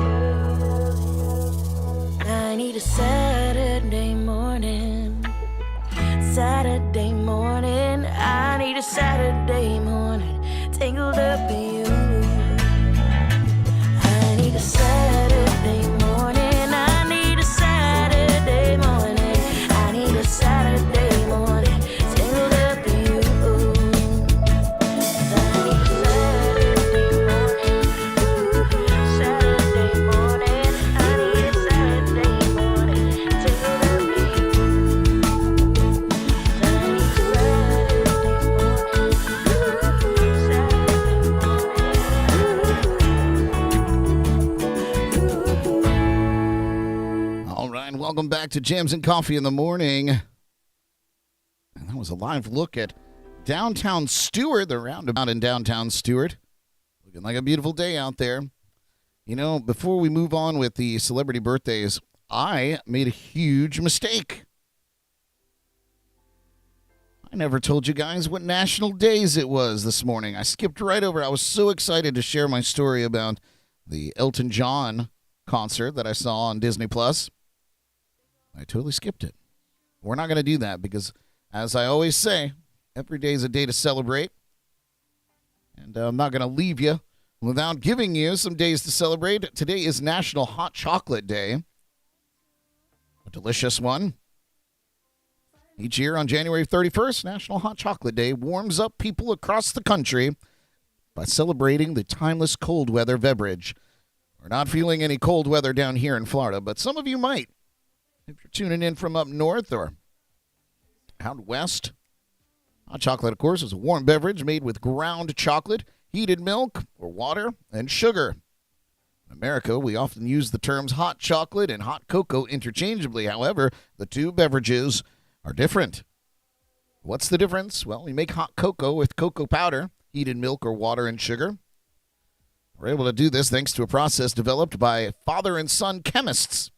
I need a Saturday morning. Saturday morning. I need a Saturday morning. Tangled up in you. I need a Saturday morning. I need a Saturday morning. I need a Saturday morning. Tangled up in you. I need a Saturday morning. I need a Saturday morning. Tangled up in you. I need a All right, welcome back to Jams and Coffee in the Morning. And that was a live look at downtown Stewart, the roundabout in downtown Stewart. Looking like a beautiful day out there. You know, before we move on with the celebrity birthdays, I made a huge mistake. I never told you guys what national days it was this morning. I skipped right over. I was so excited to share my story about the Elton John concert that I saw on Disney Plus. I totally skipped it. We're not going to do that because, as I always say, every day is a day to celebrate. And I'm not going to leave you without giving you some days to celebrate. Today is National Hot Chocolate Day. A delicious one. Each year on January 31st, National Hot Chocolate Day warms up people across the country by celebrating the timeless cold weather beverage. We're not feeling any cold weather down here in Florida, but some of you might. If you're tuning in from up north or out west, hot chocolate, of course, is a warm beverage made with ground chocolate, heated milk, or water, and sugar. In America, we often use the terms hot chocolate and hot cocoa interchangeably. However, the two beverages are different. What's the difference? Well, we make hot cocoa with cocoa powder, heated milk, or water and sugar. We're able to do this thanks to a process developed by father and son chemists.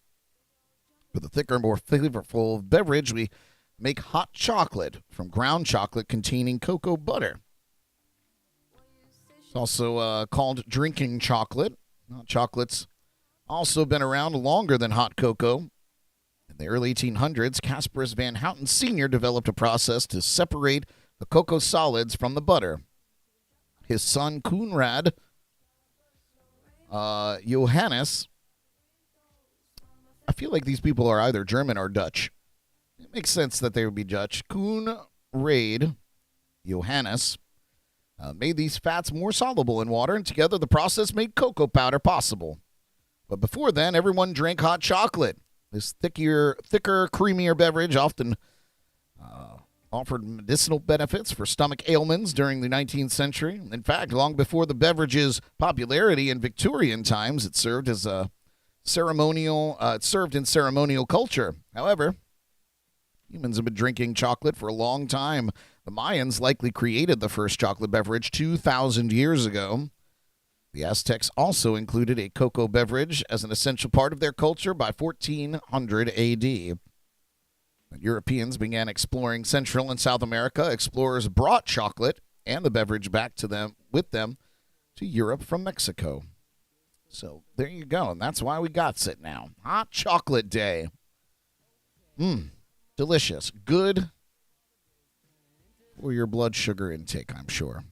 For the thicker, more flavorful beverage, we make hot chocolate from ground chocolate containing cocoa butter. It's also called drinking chocolate. Hot chocolate's also been around longer than hot cocoa. In the early 1800s, Casperus Van Houten Sr. developed a process to separate the cocoa solids from the butter. His son, Coenraad Johannes, I feel like these people are either German or Dutch. It makes sense that they would be Dutch. Coenraad Johannes made these fats more soluble in water, and together the process made cocoa powder possible. But before then, everyone drank hot chocolate. This thicker, creamier beverage often offered medicinal benefits for stomach ailments during the 19th century. In fact, long before the beverage's popularity in Victorian times, it served as a served in ceremonial culture. However, humans have been drinking chocolate for a long time. The Mayans likely created the first chocolate beverage 2,000 years ago. The Aztecs also included a cocoa beverage as an essential part of their culture by 1400 AD. When Europeans began exploring Central and South America, explorers brought chocolate and the beverage back to them with them to Europe from Mexico. So there you go, and that's why we got it now. Hot Chocolate Day. Delicious. Good for your blood sugar intake, I'm sure.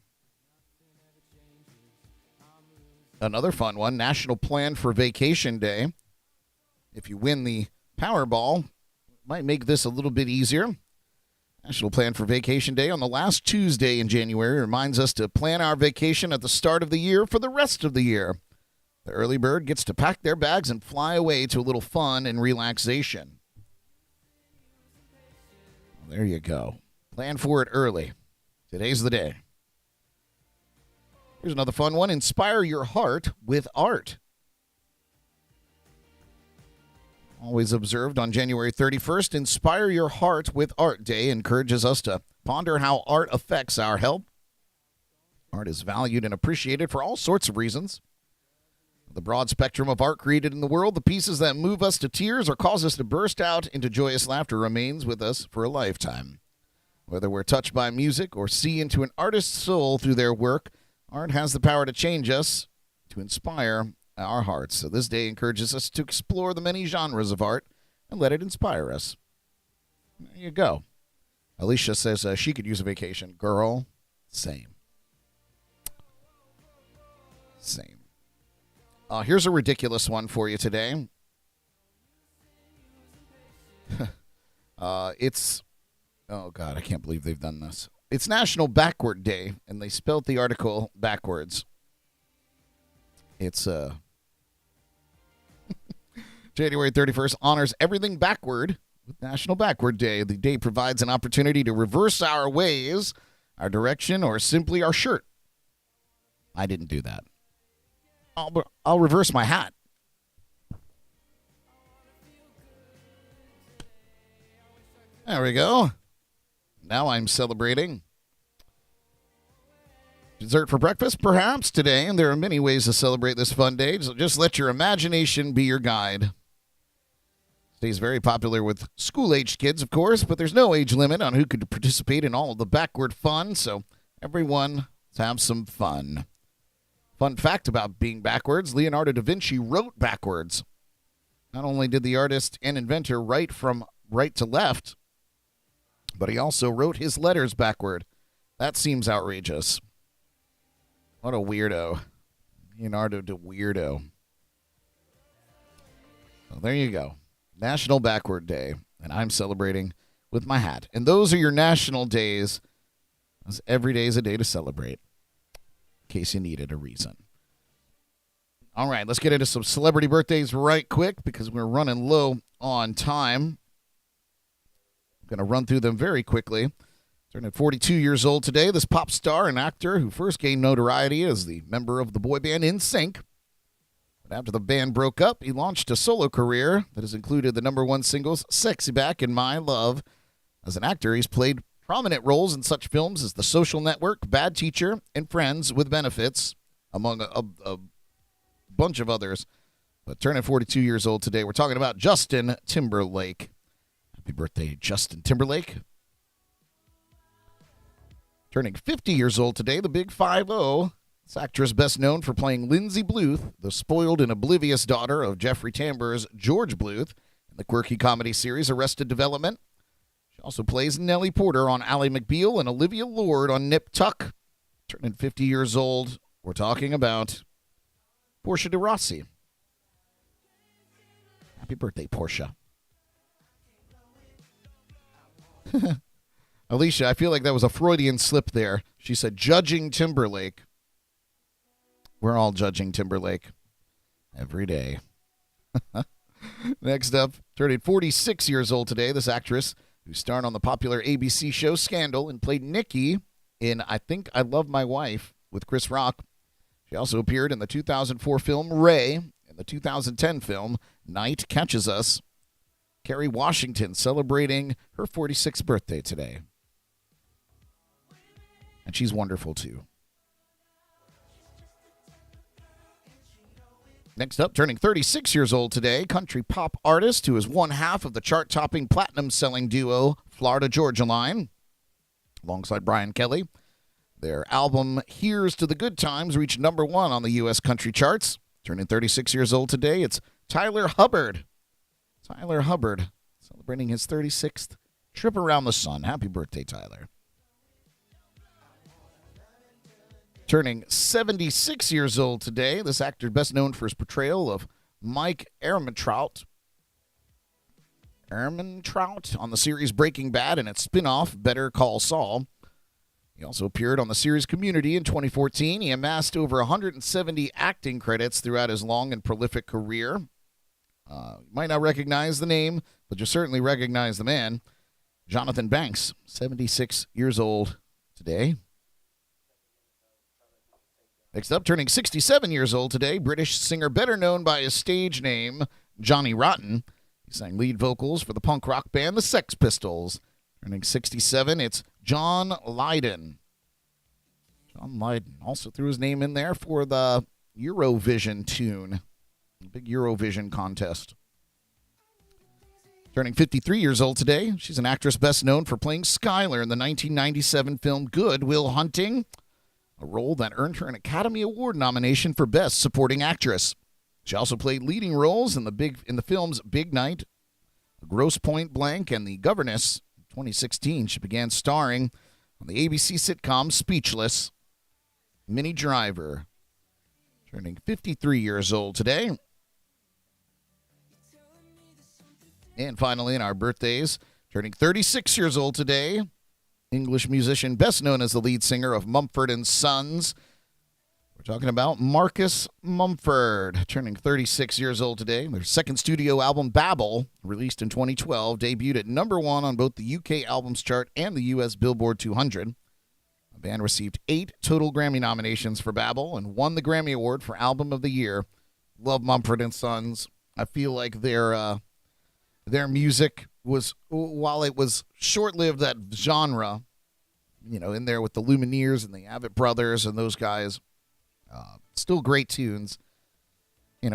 Another fun one, National Plan for Vacation Day. If you win the Powerball, might make this a little bit easier. National Plan for Vacation Day on the last Tuesday in January reminds us to plan our vacation at the start of the year for the rest of the year. The early bird gets to pack their bags and fly away to a little fun and relaxation. There you go. Plan for it early. Today's the day. Here's another fun one. Inspire your heart with art. Always observed on January 31st, Inspire Your Heart with Art Day encourages us to ponder how art affects our health. Art is valued and appreciated for all sorts of reasons. The broad spectrum of art created in the world, the pieces that move us to tears or cause us to burst out into joyous laughter remains with us for a lifetime. Whether we're touched by music or see into an artist's soul through their work, art has the power to change us, to inspire our hearts. So this day encourages us to explore the many genres of art and let it inspire us. There you go. Alicia says she could use a vacation. Girl, same. Same. Here's a ridiculous one for you today. It's, oh God, I can't believe they've done this. It's National Backward Day, and they spelled the article backwards. It's January 31st honors everything backward with National Backward Day. The day provides an opportunity to reverse our ways, our direction, or simply our shirt. I didn't do that. I'll reverse my hat. There we go. Now I'm celebrating. Dessert for breakfast, perhaps, today, and there are many ways to celebrate this fun day, so just let your imagination be your guide. Today's very popular with school-aged kids, of course, but there's no age limit on who could participate in all of the backward fun, so everyone, let's have some fun. Fun fact about being backwards, Leonardo da Vinci wrote backwards. Not only did the artist and inventor write from right to left, but he also wrote his letters backward. That seems outrageous. What a weirdo. Leonardo da Weirdo. Well, there you go. National Backward Day, and I'm celebrating with my hat. And those are your national days, as every day is a day to celebrate, in case you needed a reason. All right, let's get into some celebrity birthdays right quick because we're running low on time. I'm going to run through them very quickly. Turning 42 years old today, this pop star and actor who first gained notoriety as the member of the boy band NSYNC. But after the band broke up, he launched a solo career that has included the #1 singles Sexy Back and My Love. As an actor, he's played prominent roles in such films as The Social Network, Bad Teacher, and Friends with Benefits, among a bunch of others. But turning 42 years old today, we're talking about Justin Timberlake. Happy birthday, Justin Timberlake. Turning 50 years old today, the Big 5-0. This actress best known for playing Lindsay Bluth, the spoiled and oblivious daughter of Jeffrey Tambor's George Bluth in the quirky comedy series Arrested Development. She also plays Nellie Porter on Ally McBeal and Olivia Lord on Nip Tuck. Turning 50 years old, we're talking about Portia de Rossi. Happy birthday, Portia. Alicia, I feel like that was a Freudian slip there. She said, judging Timberlake. We're all judging Timberlake every day. Next up, turning 46 years old today, this actress who starred on the popular ABC show Scandal and played Nikki in I Think I Love My Wife with Chris Rock. She also appeared in the 2004 film Ray and the 2010 film Night Catches Us. Kerry Washington celebrating her 46th birthday today. And she's wonderful, too. Next up, turning 36 years old today, country pop artist who is one half of the chart-topping platinum-selling duo Florida Georgia Line, alongside Brian Kelly. Their album Here's to the Good Times reached #1 on the U.S. country charts. Turning 36 years old today, it's Tyler Hubbard. Tyler Hubbard celebrating his 36th trip around the sun. Happy birthday, Tyler. Turning 76 years old today, this actor best known for his portrayal of Mike Ehrmantraut on the series Breaking Bad and its spin-off Better Call Saul. He also appeared on the series Community in 2014. He amassed over 170 acting credits throughout his long and prolific career. You might not recognize the name, but you certainly recognize the man. Jonathan Banks, 76 years old today. Next up, turning 67 years old today, British singer better known by his stage name, Johnny Rotten. He sang lead vocals for the punk rock band The Sex Pistols. Turning 67, it's John Lydon. John Lydon also threw his name in there for the Eurovision tune. Big Eurovision contest. Turning 53 years old today, she's an actress best known for playing Skylar in the 1997 film Good Will Hunting, a role that earned her an Academy Award nomination for Best Supporting Actress. She also played leading roles in the films Big Night, Grosse Point Blank, and The Governess. In 2016, she began starring on the ABC sitcom Speechless. Minnie Driver, turning 53 years old today. And finally, in our birthdays, turning 36 years old today, English musician best known as the lead singer of Mumford & Sons. We're talking about Marcus Mumford, turning 36 years old today. Their second studio album, Babel, released in 2012, debuted at number 1 on both the UK Albums Chart and the US Billboard 200. The band received 8 total Grammy nominations for Babel and won the Grammy Award for Album of the Year. Love Mumford & Sons. I feel like their music was, while it was short-lived, that genre, in there with the Lumineers and the Avett Brothers and those guys, still great tunes.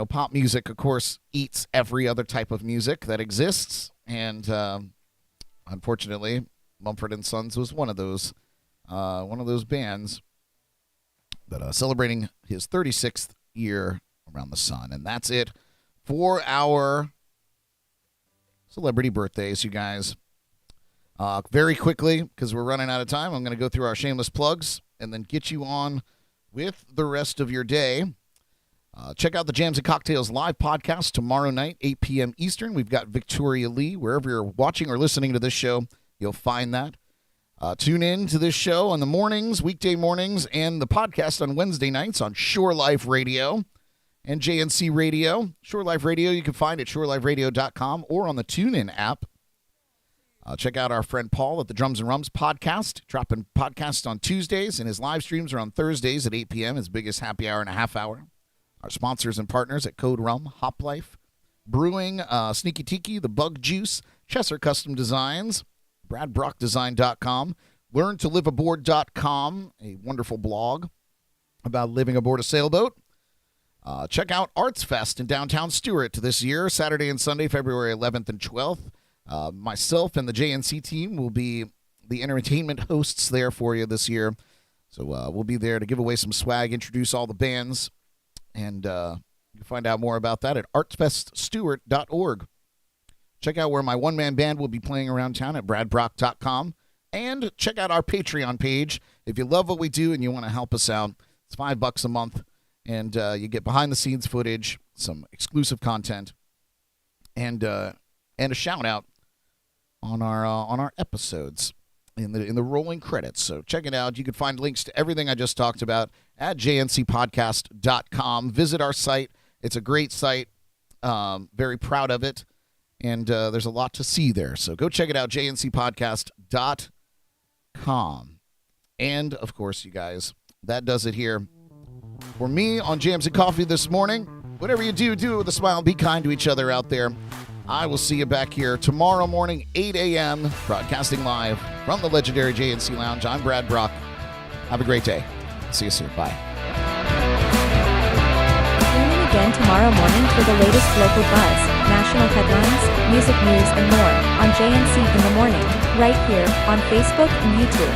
Pop music, of course, eats every other type of music that exists, and unfortunately, Mumford & Sons was one of those bands that celebrating his 36th year around the sun. And that's it for our celebrity birthdays, you guys. Very quickly, because we're running out of time, I'm going to go through our shameless plugs and then get you on with the rest of your day. Check out the Jams and Cocktails live podcast tomorrow night, 8 p.m. Eastern. We've got Victoria Lee. Wherever you're watching or listening to this show, you'll find that. Tune in to this show on the mornings, weekday mornings, and the podcast on Wednesday nights on Shore Life Radio and JNC Radio. Shore Life Radio you can find at shoreliferadio.com or on the TuneIn app. Check out our friend Paul at the Drums and Rums podcast, dropping podcasts on Tuesdays, and his live streams are on Thursdays at 8 p.m., his biggest happy hour and a half hour. Our sponsors and partners at Code Rum, Hop Life, Brewing, Sneaky Tiki, The Bug Juice, Chesser Custom Designs, BradBrockDesign.com, LearnToLiveAboard.com, a wonderful blog about living aboard a sailboat. Check out Arts Fest in downtown Stuart this year, Saturday and Sunday, February 11th and 12th. Myself and the JNC team will be the entertainment hosts there for you this year. So we'll be there to give away some swag, introduce all the bands, and you can find out more about that at artsfeststewart.org. Check out where my one-man band will be playing around town at bradbrock.com. And check out our Patreon page. If you love what we do and you want to help us out, it's $5 a month. And you get behind-the-scenes footage, some exclusive content, and a shout-out on our episodes in the rolling credits. So check it out. You can find links to everything I just talked about at jncpodcast.com. Visit our site. It's a great site. Very proud of it. And there's a lot to see there. So go check it out, jncpodcast.com. And, of course, you guys, that does it here for me on Jams and Coffee this morning. Whatever you do, do it with a smile. Be kind to each other out there. I will see you back here tomorrow morning, 8 a.m., broadcasting live from the legendary JNC Lounge. I'm Brad Brock. Have a great day. See you soon. Bye. Tune in again tomorrow morning for the latest local buzz, national headlines, music news, and more on JNC in the Morning, right here on Facebook and YouTube.